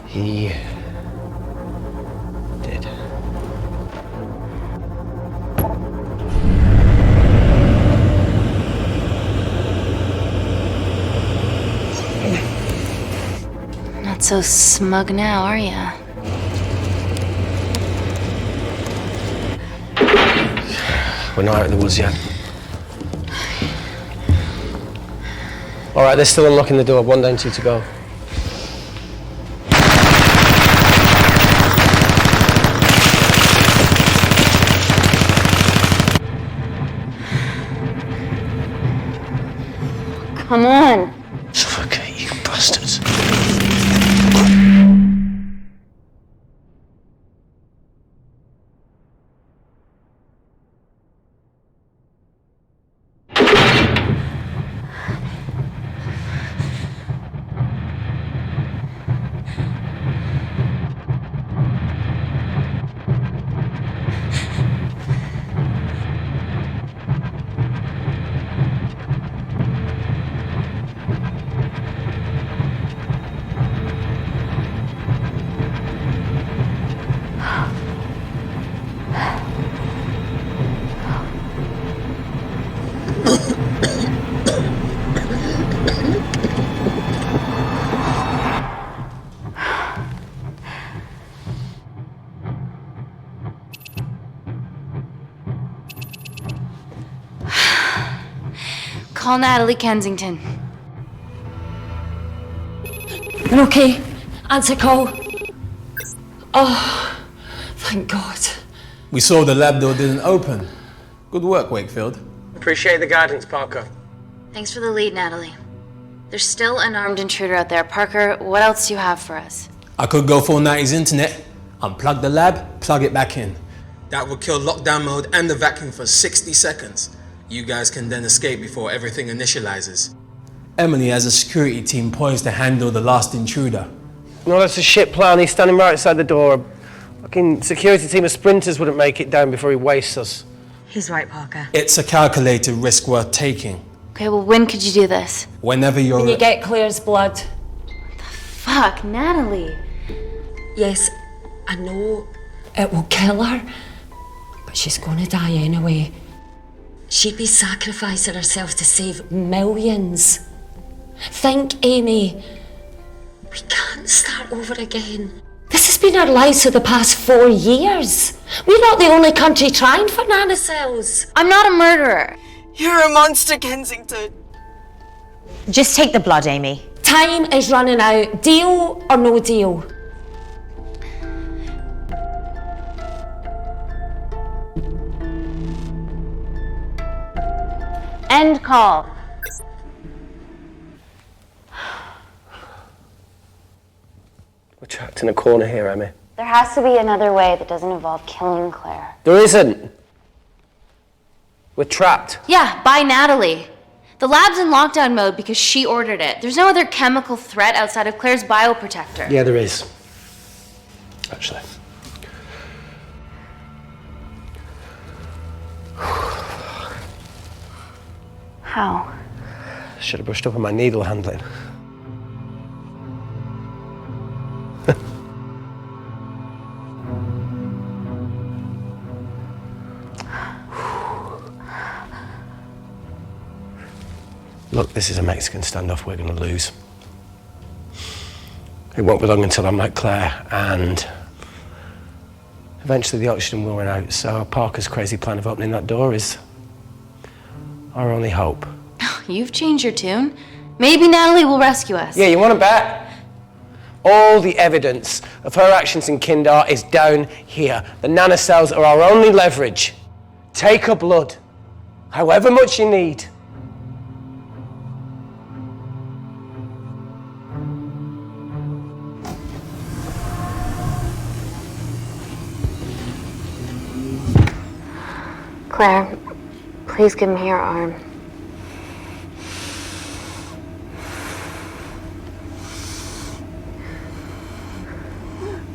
He did. so smug now, are ya? We're not out of the woods yet. All right, they're still unlocking the door. 1 down, 2 to go. Come on. Suffocate, you bastards. Call Natalie Kensington. You're okay? Answer call. Oh, thank God. We saw the lab door didn't open. Good work, Wakefield. Appreciate the guidance, Parker. Thanks for the lead, Natalie. There's still an armed intruder out there. Parker, what else do you have for us? I could go full 90s internet, unplug the lab, plug it back in. That would kill lockdown mode and the vacuum for 60 seconds. You guys can then escape before everything initializes. Emily has a security team poised to handle the last intruder. No, that's a shit plan. He's standing right outside the door. A fucking security team of sprinters wouldn't make it down before he wastes us. He's right, Parker. It's a calculated risk worth taking. Okay, well, when could you do this? Whenever you're... When you get Claire's blood. Fuck, Natalie. Yes, I know it will kill her, but she's gonna die anyway. She'd be sacrificing herself to save millions. Think, Amy. We can't start over again. This has been our lives for the past 4 years. We're not the only country trying for nanocells. I'm not a murderer. You're a monster, Kensington. Just take the blood, Amy. Time is running out. Deal or no deal? End call. We're trapped in a corner here, Emmy. There has to be another way that doesn't involve killing Claire. There isn't. We're trapped. Yeah, by Natalie. The lab's in lockdown mode because she ordered it. There's no other chemical threat outside of Claire's bioprotector. Yeah, there is. Actually. How? Should have brushed up on my needle handling. Look, this is a Mexican standoff we're going to lose. It won't be long until I'm like Claire, and eventually the oxygen will run out, so Parker's crazy plan of opening that door is our only hope. You've changed your tune. Maybe Natalie will rescue us. Yeah, you want to bet? All the evidence of her actions in Kindar is down here. The nanocells are our only leverage. Take her blood, however much you need. Claire, please give me your arm.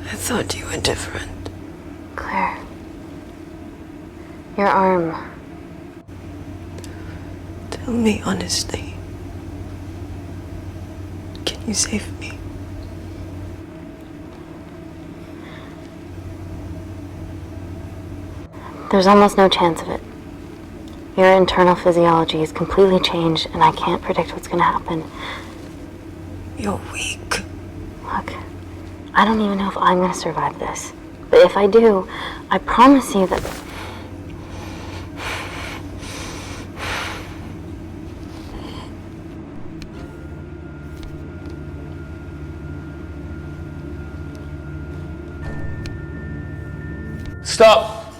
I thought you were different. Claire. Your arm. Tell me honestly. Can you save me? There's almost no chance of it. Your internal physiology is completely changed, and I can't predict what's going to happen. You're weak. Look, I don't even know if I'm gonna survive this. But if I do, I promise you that... Stop!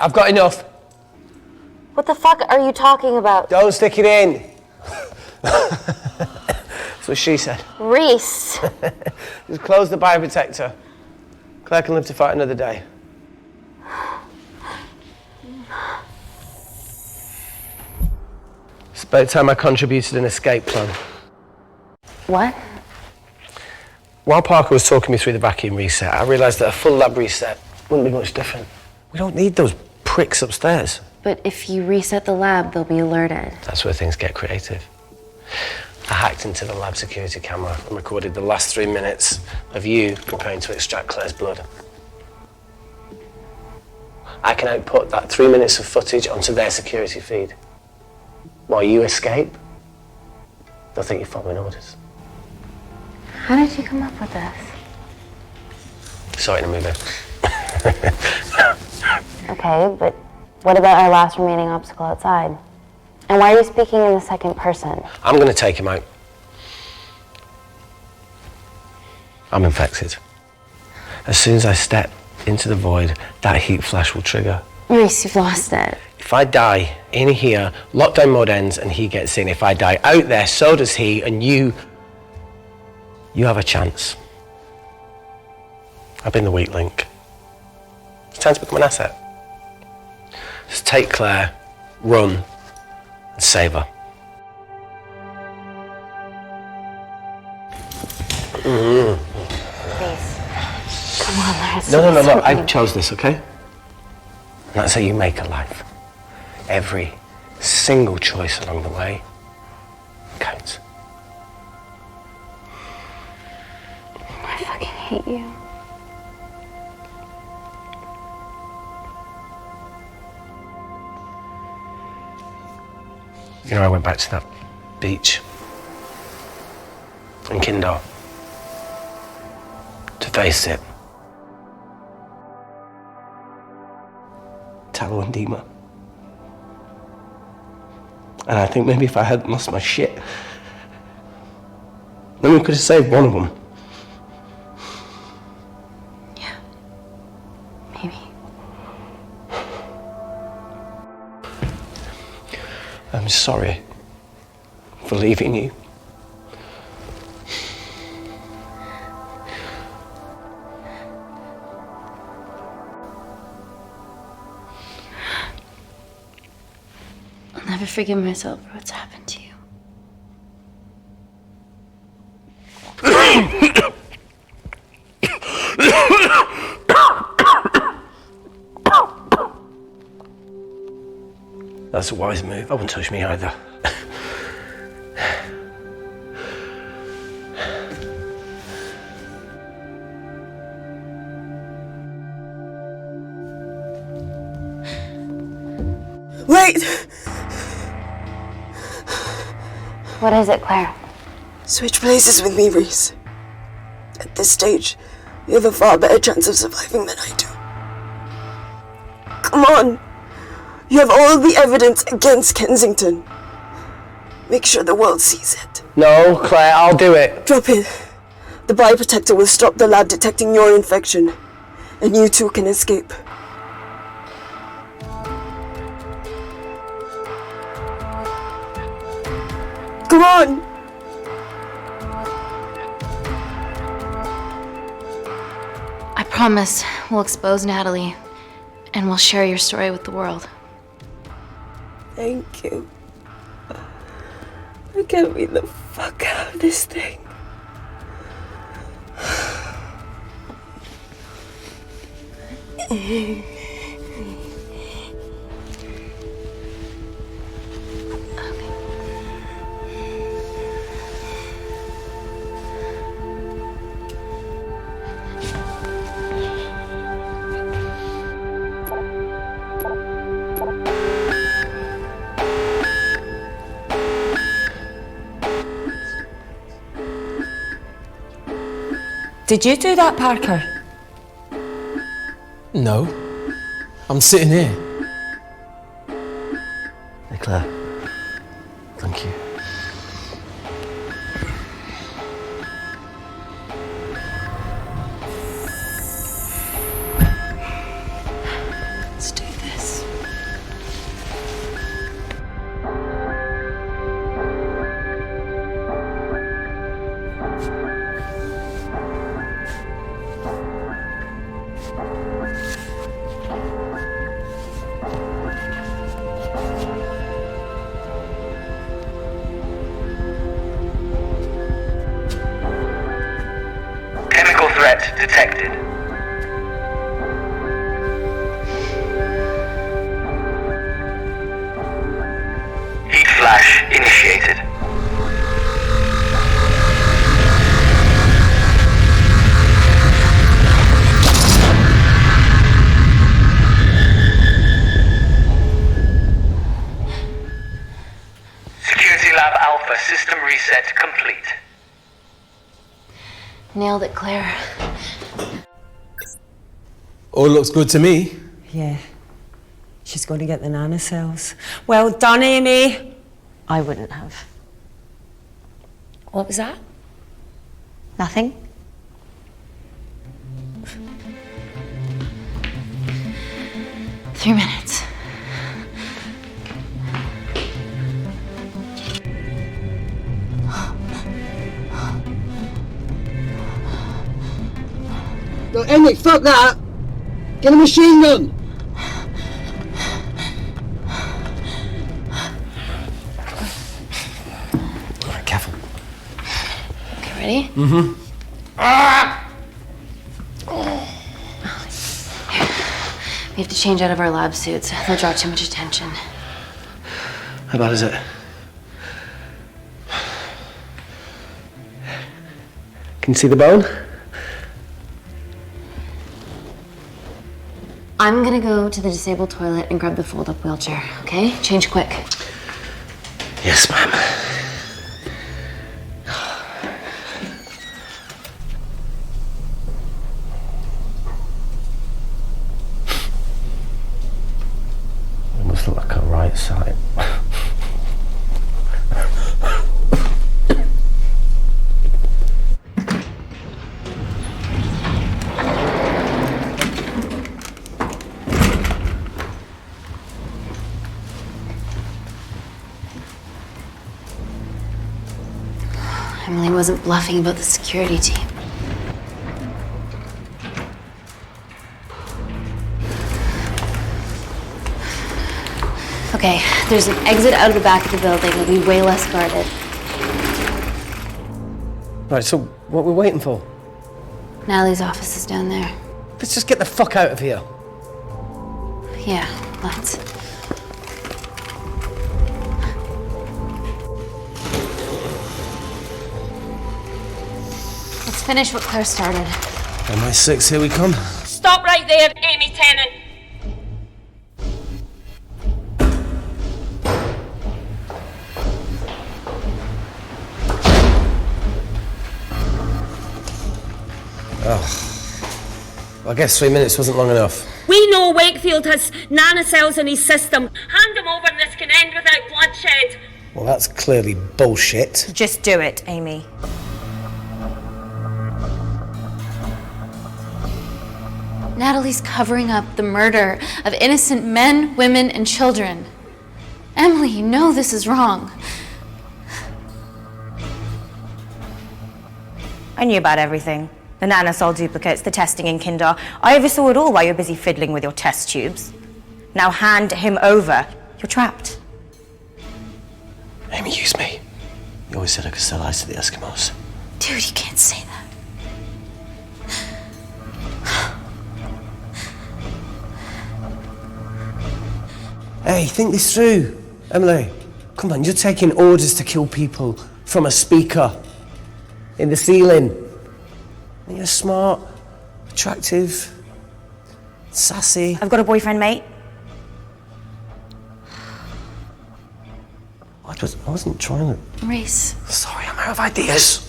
I've got enough. What the fuck are you talking about? Don't stick it in. That's what she said. Reese! Just close the bioprotector. Claire can live to fight another day. It's about time I contributed an escape plan. What? While Parker was talking me through the vacuum reset, I realised that a full lab reset wouldn't be much different. We don't need those pricks upstairs. But if you reset the lab, they'll be alerted. That's where things get creative. I hacked into the lab security camera and recorded the last 3 minutes of you preparing to extract Claire's blood. I can output that 3 minutes of footage onto their security feed. While you escape, they'll think you're following orders. How did you come up with this? Saw it in a movie. Okay, but what about our last remaining obstacle outside? And why are you speaking in the second person? I'm going to take him out. I'm infected. As soon as I step into the void, that heat flash will trigger. Reese, you've lost it. If I die in here, lockdown mode ends and he gets in. If I die out there, so does he, and you have a chance. I've been the weak link. It's time to become an asset. Just take Claire, run, and save her. Please. Come on, Lars. No, look, I chose this, okay? And that's how you make a life. Every single choice along the way counts. I fucking hate you. You know, I went back to that beach in Kindar to face it. Tallow and Dima. And I think maybe if I hadn't lost my shit, then we could have saved one of them. Yeah. Maybe. I'm sorry for leaving you. I'll never forgive myself for what's happened to you. That's a wise move. I wouldn't touch me either. Wait! What is it, Claire? Switch places with me, Reese. At this stage, you have a far better chance of surviving than I do. Come on! You have all the evidence against Kensington. Make sure the world sees it. No, Claire, I'll do it. Drop it. The bioprotector will stop the lab detecting your infection, and you two can escape. Come on! I promise we'll expose Natalie, and we'll share your story with the world. Thank you. I can't beat the fuck out of this thing. Did you do that, Parker? No. I'm sitting here. Hey, Claire. Thank you. Let's do this. Chemical threat detected. Heat flash initiated. Security Lab Alpha system reset complete. Nailed it, Claire. All looks good to me. Yeah. She's going to get the nanocells. Well done, Amy. I wouldn't have. What was that? Nothing? Three minutes. Yo, Amy, fuck that! Get a machine gun! All right, careful. Okay, ready? Mm-hmm. We have to change out of our lab suits. They'll draw too much attention. How bad is it? Can you see the bone? I'm gonna go to the disabled toilet and grab the fold-up wheelchair, okay? Change quick. Yes, ma'am. It must look like a right side. Emily wasn't bluffing about the security team. Okay, there's an exit out of the back of the building. It'll be way less guarded. Right, so what we're waiting for? Natalie's office is down there. Let's just get the fuck out of here. Yeah, let's. Let's finish what Claire started. MI6, here we come. Stop right there, Amy Tennant. Oh. I guess 3 minutes wasn't long enough. We know Wakefield has nanocells in his system. Hand them over and this can end without bloodshed. Well, that's clearly bullshit. Just do it, Amy. Natalie's covering up the murder of innocent men, women, and children. Emily, you know this is wrong. I knew about everything. The nanosol duplicates, the testing in Kindar. I oversaw it all while you're busy fiddling with your test tubes. Now hand him over. You're trapped. Amy, use me. You always said I could sell ice to the Eskimos. Dude, you can't say that. Hey, think this through. Emily, come on, you're taking orders to kill people from a speaker in the ceiling. And you're smart, attractive, sassy. I've got a boyfriend, mate. I wasn't trying to... Reese. Sorry, I'm out of ideas.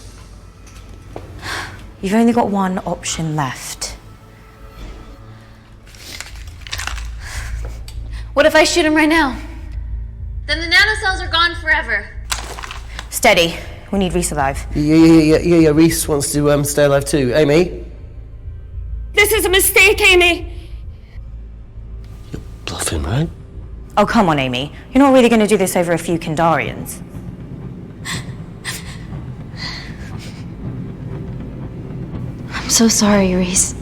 You've only got one option left. What if I shoot him right now? Then the nanocells are gone forever. Steady. We need Reese alive. Yeah. Reese wants to stay alive too. Amy? This is a mistake, Amy. Bluffing, right? Oh, come on, Amy. You're not really going to do this over a few Kindarians. I'm so sorry, Reese.